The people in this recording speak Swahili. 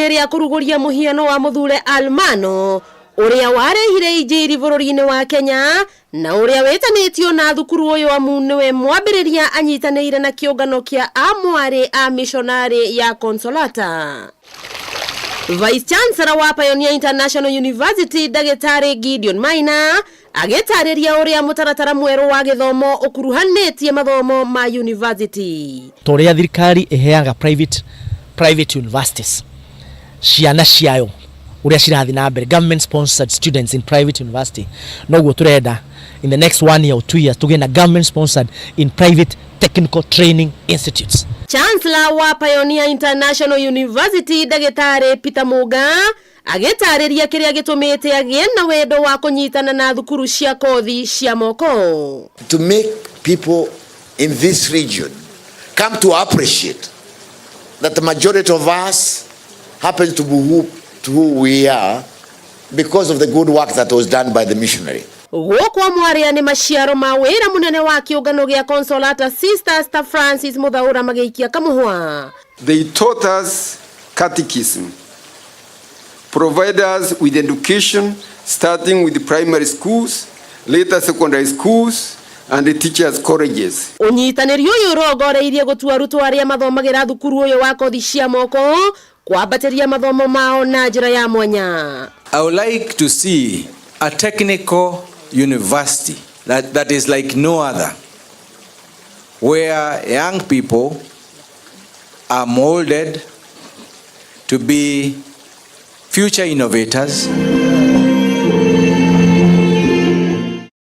ihinda-inĩ rĩa kũrugũria mũhiano wa mũthure Almano uria warehire injiri bũrũri-inĩ wa Kenya na uria wetanĩtio na thukuru ũyũ amu nĩwe mwambĩrĩria anyitanĩire na kĩũngano kĩa amwari a missionary ya Consolata. Vice Chancellor wa Pioneer International University Dagĩtarĩ Gideon Maina agĩtarĩria uria mutaratara mweru wa githomo ukuruhanĩtie mathomo ma university. Toria thirikari iheaga private universities ciana ciayo uria cirathi na mbere, government sponsored students in private university. Noguo turenda in the next 1 year or 2 years tugena government sponsored in private technical training institutes. Chancellor wa Pioneer International University Dagĩtarĩ Peter Muga agĩtarĩria kĩrĩa gĩtũmĩte agĩe na wendo wa kũnyitana na thukuru cia kothi cia moko. To make people in this region come to appreciate that the majority of us happen to be who we are because of the good work that was done by the missionary. Gũkwa mwaria nĩ maciaro ma wĩra mũnene wa kĩũngano gĩa Consolata Sisters ta Francis Muthaura magĩikia kamũhwa. They taught us catechism, provide us with education starting with the primary schools, later secondary schools and the teachers colleges. Ũnyitanĩri ũyũ ũrongoreirie gũtua arutwo arĩa mathomagĩra thukuru ũyũ wa kothi cia moko kwambatĩria mathomo mao na njĩra ya mwanya. I would like to see a technical university that is like no other, where young people are molded to be future innovators,